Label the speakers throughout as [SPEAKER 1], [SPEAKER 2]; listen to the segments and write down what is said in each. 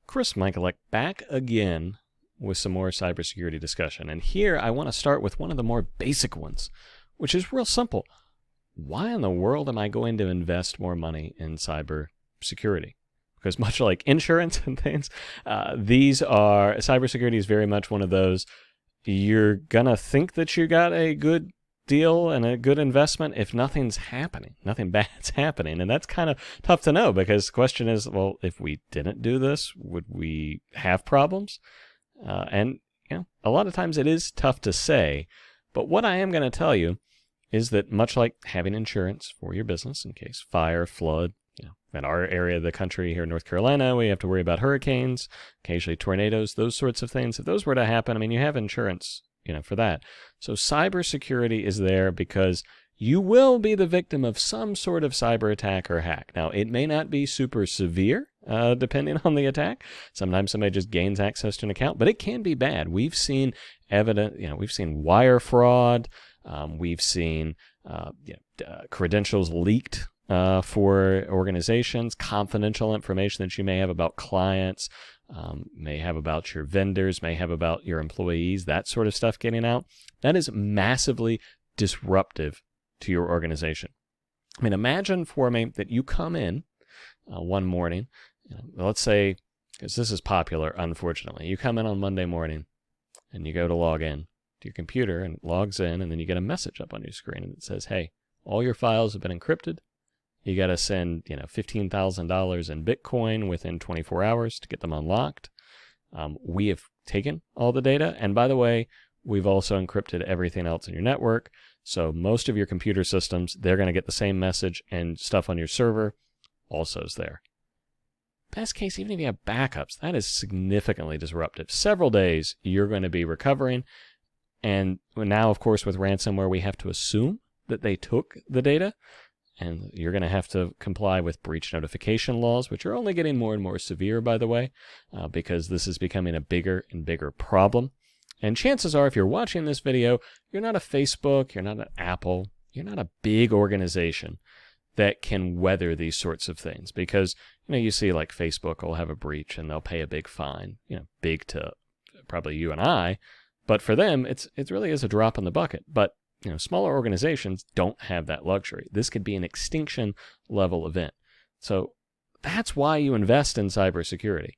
[SPEAKER 1] Chris Michaelek back again with some more cybersecurity discussion. And here I want to start with one of the more basic ones, which is real simple. Why in the world am I going to invest more money in cybersecurity? Because much like insurance and things, cybersecurity is very much one of those, you're going to think that you got a good deal and a good investment if nothing's happening, nothing bad's happening. And that's kind of tough to know, because the question is, well, if we didn't do this, would we have problems? And a lot of times it is tough to say, but what I am going to tell you is that much like having insurance for your business in case fire, flood, in our area of the country here in North Carolina, we have to worry about hurricanes, occasionally tornadoes, those sorts of things. If those were to happen, you have insurance, for that. So cybersecurity is there because you will be the victim of some sort of cyber attack or hack. Now, it may not be super severe, depending on the attack. Sometimes somebody just gains access to an account, but it can be bad. We've seen we've seen wire fraud. We've seen credentials leaked for organizations, confidential information that you may have about clients, may have about your vendors, may have about your employees, that sort of stuff getting out. That is massively disruptive to your organization. Imagine for me that you come in one morning, let's say, because this is popular, unfortunately, you come in on Monday morning and you go to log in to your computer and it logs in, and then you get a message up on your screen and it says, hey, all your files have been encrypted. You got to send, $15,000 in Bitcoin within 24 hours to get them unlocked. We have taken all the data. And by the way, we've also encrypted everything else in your network. So most of your computer systems, they're going to get the same message, and stuff on your server also is there. Best case, even if you have backups, that is significantly disruptive. Several days you're going to be recovering. And now, of course, with ransomware, we have to assume that they took the data. And you're going to have to comply with breach notification laws, which are only getting more and more severe, by the way, because this is becoming a bigger and bigger problem. And chances are, if you're watching this video, you're not a Facebook, you're not an Apple, you're not a big organization that can weather these sorts of things. Because, you see like Facebook will have a breach and they'll pay a big fine, big to probably you and I. But for them, it really is a drop in the bucket. But smaller organizations don't have that luxury. This could be an extinction level event. So that's why you invest in cybersecurity.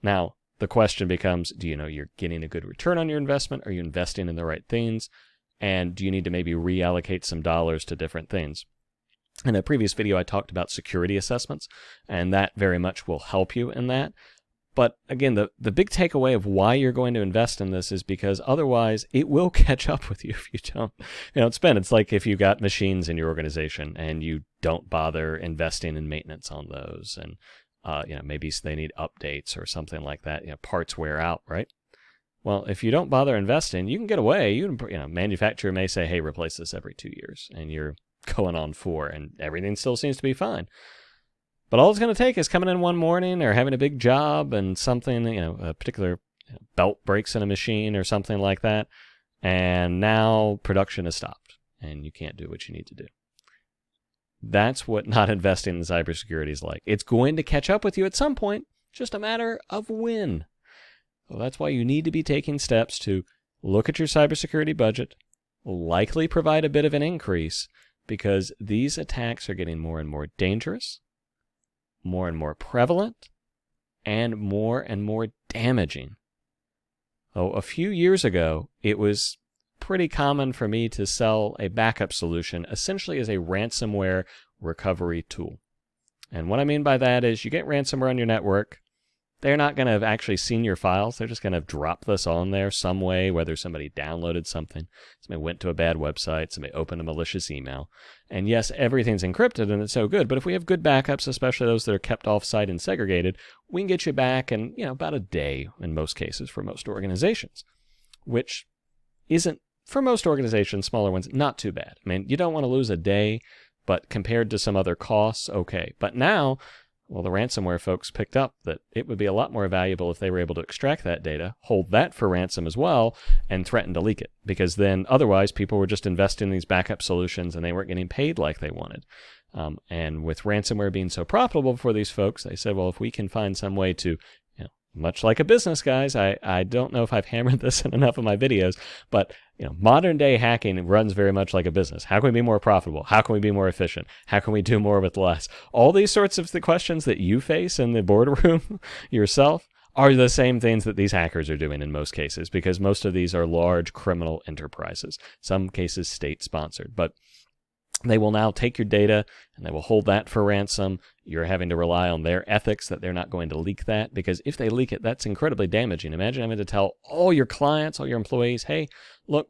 [SPEAKER 1] Now, the question becomes, do you know you're getting a good return on your investment? Are you investing in the right things? And do you need to maybe reallocate some dollars to different things? In a previous video, I talked about security assessments, and that very much will help you in that. But again, the big takeaway of why you're going to invest in this is because otherwise it will catch up with you if you don't spend. It's like if you got machines in your organization and you don't bother investing in maintenance on those, and maybe they need updates or something like that. Parts wear out, right? Well, if you don't bother investing, you can get away. Manufacturer may say, hey, replace this every 2 years, and you're going on 4, and everything still seems to be fine. But all it's going to take is coming in one morning or having a big job and something, a particular belt breaks in a machine or something like that, and now production is stopped and you can't do what you need to do. That's what not investing in cybersecurity is like. It's going to catch up with you at some point, just a matter of when. So that's why you need to be taking steps to look at your cybersecurity budget, likely provide a bit of an increase, because these attacks are getting more and more dangerous, more and more prevalent, and more damaging. A few years ago, it was pretty common for me to sell a backup solution essentially as a ransomware recovery tool. And what I mean by that is you get ransomware on your network. They're not going to have actually seen your files. They're just going to drop this on there some way, whether somebody downloaded something, somebody went to a bad website, somebody opened a malicious email. And yes, everything's encrypted and it's so good, but if we have good backups, especially those that are kept off-site and segregated, we can get you back in about a day in most cases for most organizations, which isn't, for most organizations, smaller ones, not too bad. You don't want to lose a day, but compared to some other costs, okay. But now, well, the ransomware folks picked up that it would be a lot more valuable if they were able to extract that data, hold that for ransom as well, and threaten to leak it. Because then otherwise people were just investing in these backup solutions and they weren't getting paid like they wanted. And with ransomware being so profitable for these folks, they said, well, if we can find some way to much like a business, guys. I don't know if I've hammered this in enough of my videos, but modern day hacking runs very much like a business. How can we be more profitable? How can we be more efficient? How can we do more with less? All these sorts of the questions that you face in the boardroom yourself are the same things that these hackers are doing in most cases, because most of these are large criminal enterprises, some cases state-sponsored. But they will now take your data and they will hold that for ransom. You're having to rely on their ethics that they're not going to leak that, because if they leak it, that's incredibly damaging. Imagine having to tell all your clients, all your employees, hey, look,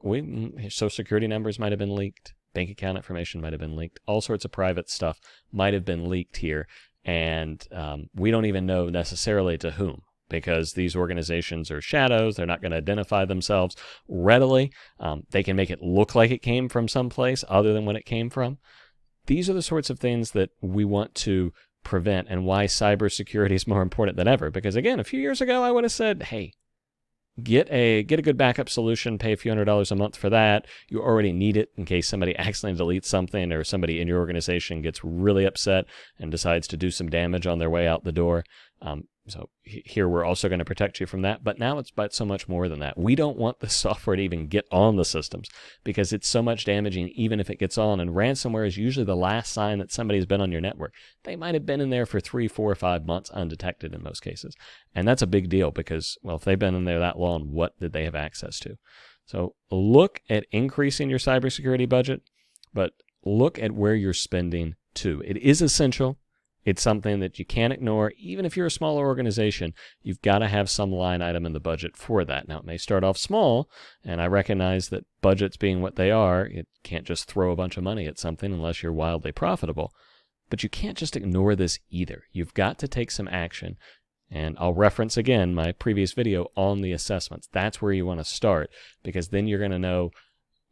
[SPEAKER 1] Social Security numbers might have been leaked, bank account information might have been leaked, all sorts of private stuff might have been leaked here, and we don't even know necessarily to whom, because these organizations are shadows. They're not going to identify themselves readily. They can make it look like it came from someplace other than when it came from. These are the sorts of things that we want to prevent, and why cybersecurity is more important than ever. Because again, a few years ago, I would have said, hey, get a good backup solution, pay a few $100s a month for that. You already need it in case somebody accidentally deletes something, or somebody in your organization gets really upset and decides to do some damage on their way out the door. So here we're also going to protect you from that. But now it's about so much more than that. We don't want the software to even get on the systems, because it's so much damaging even if it gets on. And ransomware is usually the last sign that somebody's been on your network. They might have been in there for 3, 4, or 5 months undetected in most cases. And that's a big deal, because, well, if they've been in there that long, what did they have access to? So look at increasing your cybersecurity budget, but look at where you're spending too. It is essential. It's something that you can't ignore. Even if you're a smaller organization, you've got to have some line item in the budget for that. Now, it may start off small, and I recognize that budgets being what they are, it can't just throw a bunch of money at something unless you're wildly profitable. But you can't just ignore this either. You've got to take some action. And I'll reference again my previous video on the assessments. That's where you want to start, because then you're going to know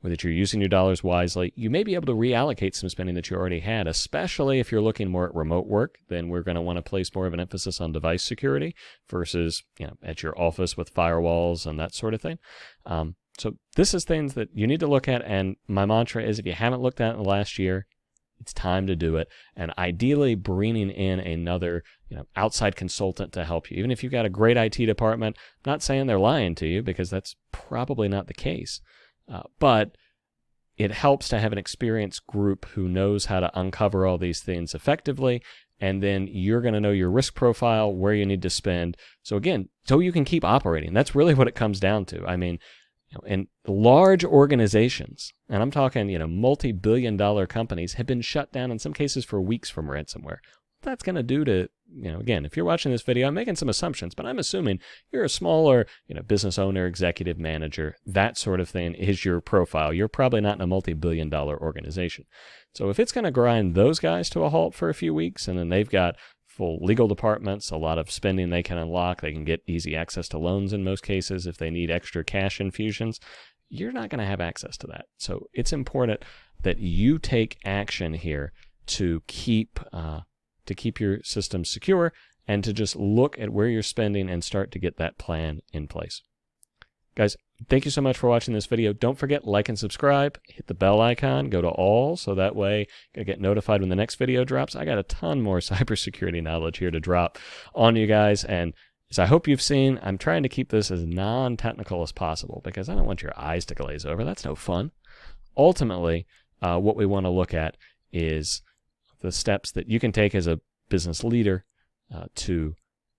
[SPEAKER 1] that you're using your dollars wisely. You may be able to reallocate some spending that you already had, especially if you're looking more at remote work. Then we're going to want to place more of an emphasis on device security versus at your office with firewalls and that sort of thing. So this is things that you need to look at, and my mantra is, if you haven't looked at it in the last year, it's time to do it. And ideally bringing in another outside consultant to help you. Even if you've got a great IT department, I'm not saying they're lying to you, because that's probably not the case. But it helps to have an experienced group who knows how to uncover all these things effectively, and then you're going to know your risk profile, where you need to spend. So again, so you can keep operating. That's really what it comes down to. I mean, in large organizations, and I'm talking, multi-billion-dollar companies, have been shut down in some cases for weeks from ransomware. What that's going to do to, again, if you're watching this video, I'm making some assumptions, but I'm assuming you're a smaller, business owner, executive manager, that sort of thing is your profile. You're probably not in a multi-billion-dollar organization. So if it's going to grind those guys to a halt for a few weeks, and then they've got full legal departments, a lot of spending they can unlock, they can get easy access to loans in most cases if they need extra cash infusions, you're not going to have access to that. So it's important that you take action here to keep your system secure, and to just look at where you're spending and start to get that plan in place. Guys, thank you so much for watching this video. Don't forget, like and subscribe, hit the bell icon, go to all, so that way you'll get notified when the next video drops. I got a ton more cybersecurity knowledge here to drop on you guys, and as I hope you've seen, I'm trying to keep this as non-technical as possible, because I don't want your eyes to glaze over. That's no fun. Ultimately, what we want to look at is the steps that you can take as a business leader to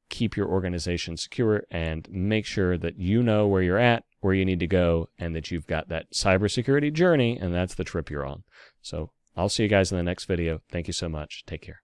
[SPEAKER 1] keep your organization secure, and make sure that you know where you're at, where you need to go, and that you've got that cybersecurity journey, and that's the trip you're on. So I'll see you guys in the next video. Thank you so much. Take care.